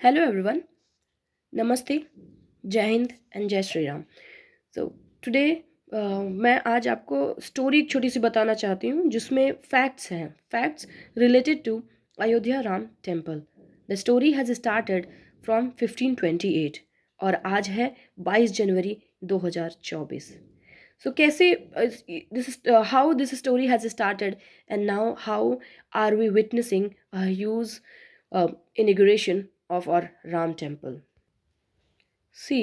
Hello everyone, नमस्ते, जय Hind and जय श्री राम। सो टुडे मैं आज आपको स्टोरी एक छोटी सी बताना चाहती हूँ जिसमें facts related to Ayodhya Ram temple. The story has started from 1528 और आज है 22 जनवरी 2024। So कैसे how this story has started and now how are we witnessing a huge inauguration of our Ram temple. See,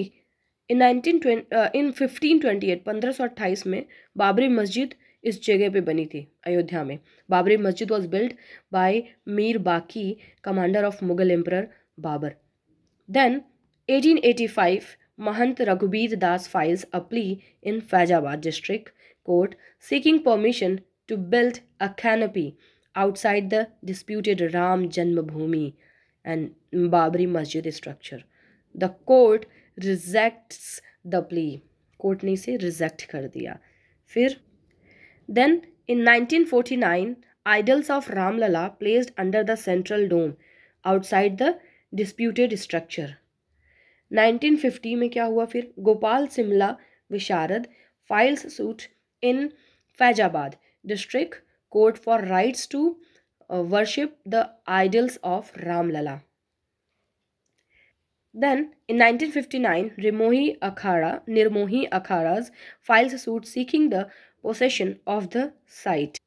in 1528 1528 में बाबरी मस्जिद इस जगह पे बनी थी अयोध्या में। बाबरी मस्जिद was build by Mir Baqi, commander of Mughal emperor Babur. Then 1885 Mahant Raghubir Das files a plea in Faizabad district court seeking permission to build a canopy outside the disputed Ram Janmabhoomi and Babri Masjid structure. The court rejects the plea. Court ने इसे reject कर दिया. फिर then in 1949 idols of Ramlala placed under the central dome outside the disputed structure. 1950 में क्या हुआ फिर? Gopal Simla Visharad files suit in Faizabad district court for rights to worship the idols of Ramlalla. Then, in 1959, Nirmohi Akharas files suit seeking the possession of the site.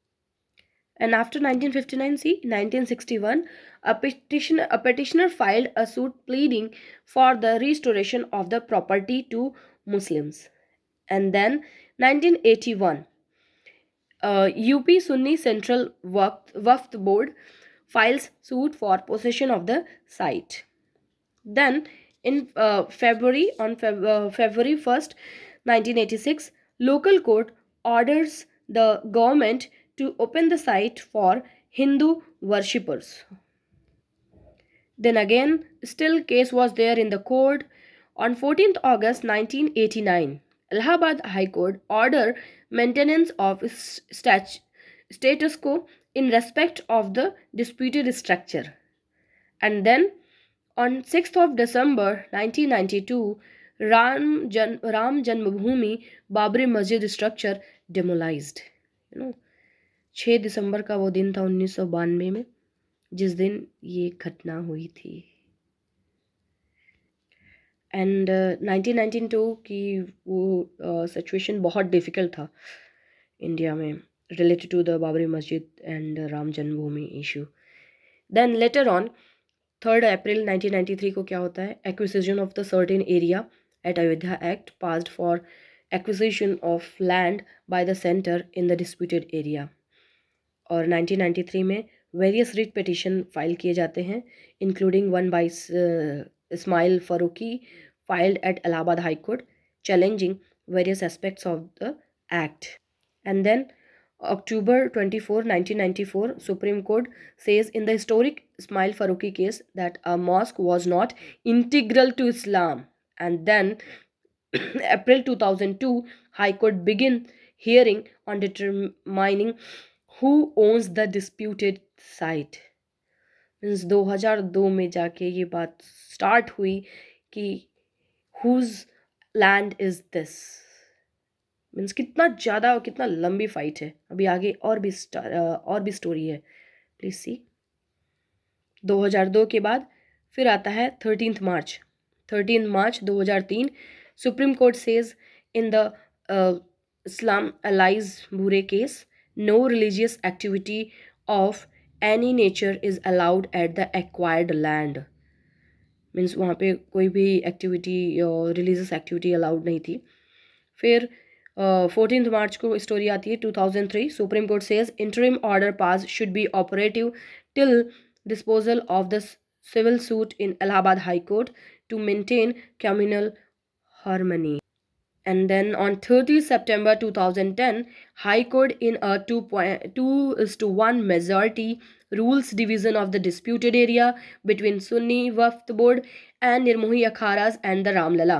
And after 1959, see, 1961, a petitioner filed a suit pleading for the restoration of the property to Muslims. And then 1981, UP Sunni Central Waqf Board files suit for possession of the site. Then in February 1st, 1986, local court orders the government to open the site for Hindu worshippers. Then again, still case was there in the court. On 14th August 1989, Allahabad High Court order maintenance of status quo in respect of the disputed structure. And then on 6th of December 1992, Ram Janmabhoomi Babri Masjid structure demolished. 6 दिसंबर का वो दिन था 1992 में जिस दिन ये घटना हुई थी. एंड 1992 की वो सिचुएशन बहुत डिफ़िकल्ट था इंडिया में रिलेटेड टू द बाबरी मस्जिद and Ram Janmabhoomi issue. Then later on 3rd April 1993 को क्या होता है? Acquisition of the certain area at Ayodhya act passed for acquisition of land by the centre in the disputed area. और 1993 में various writ petition file किए जाते हैं including one by Ismail Faruqui filed at Allahabad High Court challenging various aspects of the act. And then October 24, 1994, Supreme Court says in the historic Ismail Faruqi case that a mosque was not integral to Islam. And then April 2002, High Court begin hearing on determining who owns the disputed site. Means 2002 में जाके ये बात start हुई कि whose land is this. Means कितना ज़्यादा और कितना लंबी फाइट है. अभी आगे और भी स्टोरी है, प्लीज सी. 2002 के बाद फिर आता है 13 मार्च 2003. Supreme court says in the Islam alias Bhure case no religious activity of any nature is allowed at the acquired land. Means वहाँ पे कोई भी एक्टिविटी रिलीजियस एक्टिविटी अलाउड नहीं थी. फिर 14 मार्च को स्टोरी आती है 2003. Supreme court says interim order pass should be operative till disposal of the civil suit in Allahabad high court to maintain communal harmony. And then on 30 September 2010, High Court in a 2:1 majority rules division of the disputed area between Sunni Waqf Board and Nirmohi Akharas and the Ramlala.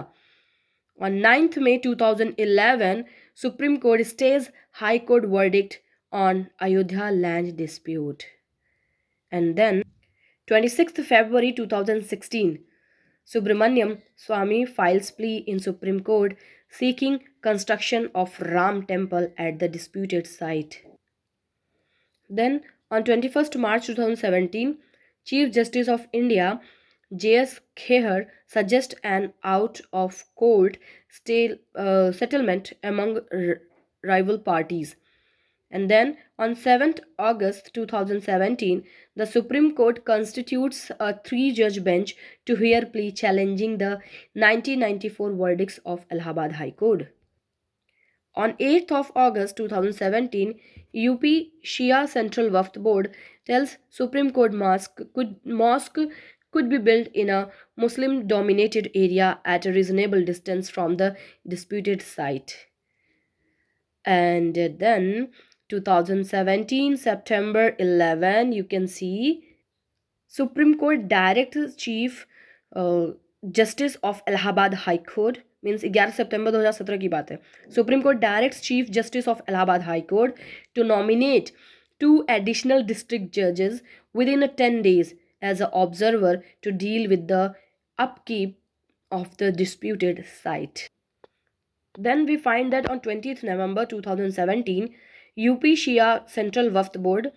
On 9th May 2011, Supreme Court stays High Court verdict on Ayodhya land dispute. And then 26th February 2016, Subramaniam Swamy files plea in Supreme Court seeking construction of Ram temple at the disputed site. Then, on 21st March 2017, Chief Justice of India J.S. Kheher suggests an out of court settlement among rival parties. And then on 7th August 2017, the Supreme Court constitutes a three-judge bench to hear plea challenging the 1994 verdicts of Allahabad High Court. On 8th of August 2017, UP Shia Central Waqf Board tells Supreme Court mosque could be built in a Muslim dominated area at a reasonable distance from the disputed site. And then 2017 September 11, you can see Supreme Court directs Chief Justice of Allahabad High Court, means 11 September 2017 की बात है. Supreme court directs chief justice of Allahabad high court to nominate 2 additional district judges within 10 days as an observer to deal with the upkeep of the disputed site. Then we find that on 20th November 2017, UP Shia Central Waqf Board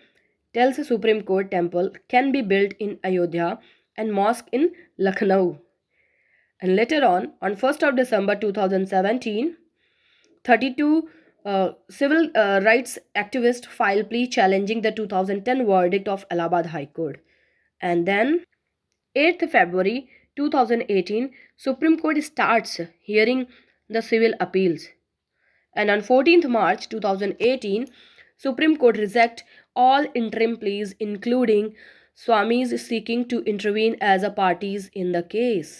tells the Supreme Court temple can be built in Ayodhya and mosque in Lucknow. And later on 1st of December 2017, 32 civil rights activists file plea challenging the 2010 verdict of Allahabad High Court. And then 8th February 2018, Supreme Court starts hearing the civil appeals. And on 14th March 2018, Supreme Court rejects all interim pleas, including Swamy's seeking to intervene as a parties in the case.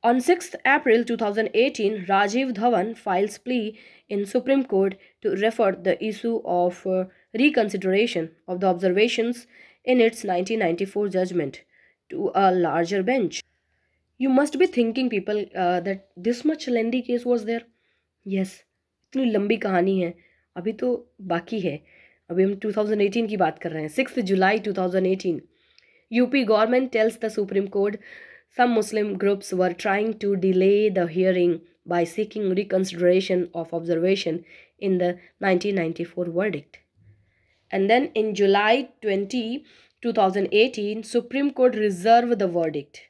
On 6th April 2018, Rajiv Dhawan files plea in Supreme Court to refer the issue of reconsideration of the observations in its 1994 judgment to a larger bench. You must be thinking, people, that this much lengthy case was there. Yes, इतनी लंबी कहानी है. अभी तो बाकी है. अभी हम 2018 की बात कर रहे हैं. 6th July 2018, UP government tells the Supreme Court some Muslim groups were trying to delay the hearing by seeking reconsideration of observation in the 1994 verdict. And then in July 20, 2018, Supreme Court reserved the verdict.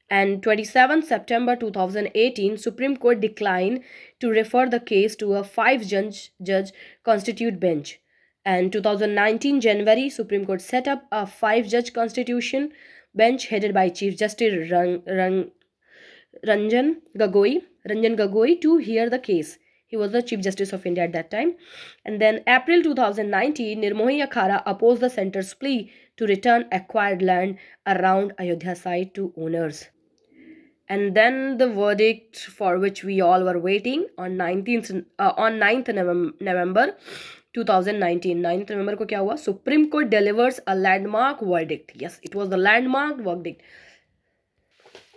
And 27 September 2018, Supreme Court declined to refer the case to a 5-judge constituted bench. And 2019 January, Supreme Court set up a 5-judge constitution bench headed by Chief Justice Ranjan Gogoi to hear the case. He was the Chief Justice of India at that time. And then April 2019, Nirmohi Akhara opposed the center's plea to return acquired land around Ayodhya site to owners. And then the verdict for which we all were waiting on 9th November 2019. 9th November को क्या हुआ? Supreme Court delivers a landmark verdict. Yes, it was the landmark verdict.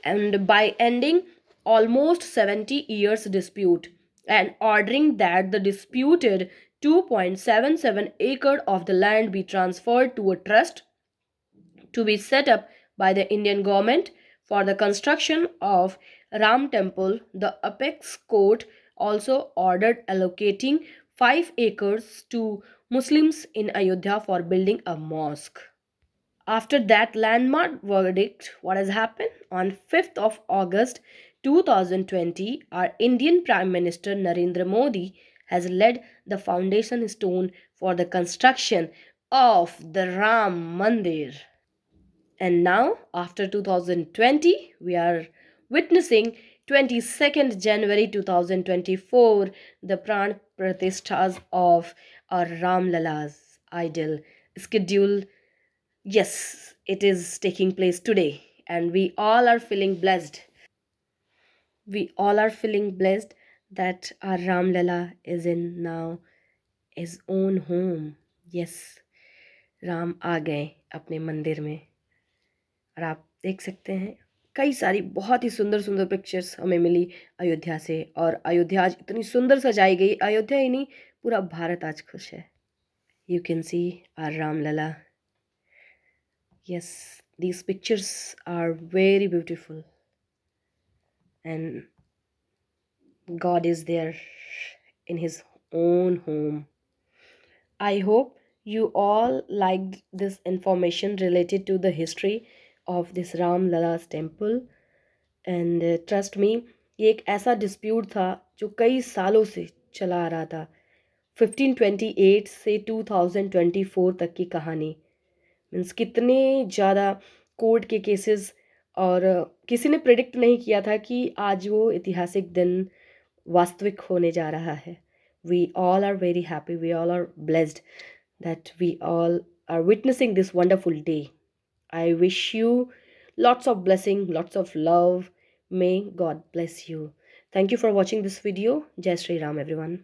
And by ending almost 70 years dispute and ordering that the disputed 2.77 acre of the land be transferred to a trust to be set up by the Indian government for the construction of Ram temple, the apex court also ordered allocating 5 acres to Muslims in Ayodhya for building a mosque. After that landmark verdict, what has happened? On 5th of August 2020, our Indian Prime Minister Narendra Modi has laid the foundation stone for the construction of the Ram Mandir. And now, after 2020, we are witnessing 22nd January 2024, the Pran Pratishthas of our Ram Lala's idol schedule. Yes, it is taking place today, and we all are feeling blessed. We all are feeling blessed that our Ram Lala is in now his own home. Yes, Ram आ गए अपने मंदिर में. और आप देख सकते हैं कई सारी बहुत ही सुंदर सुंदर पिक्चर्स हमें मिली अयोध्या से. और अयोध्या आज इतनी सुंदर सजाई गई. अयोध्या ही नहीं, पूरा भारत आज खुश है. You can see our Ram Lalla. Yes, these pictures are very beautiful, and God is there in His own home. I hope you all liked this information related to the history of this Ram Lala's temple. And trust me, ये एक ऐसा dispute था जो कई सालों से चला आ रहा था। 1528 से 2024 तक की कहानी, मीन्स कितने ज़्यादा कोर्ट के केसेस। और किसी ने प्रिडिक्ट नहीं किया था कि आज वो ऐतिहासिक दिन वास्तविक होने जा रहा है। We all are very happy, we all are blessed that we all are witnessing this wonderful day. I wish you lots of blessing, lots of love. May God bless you. Thank you for watching this video. Jai Sri Ram, everyone.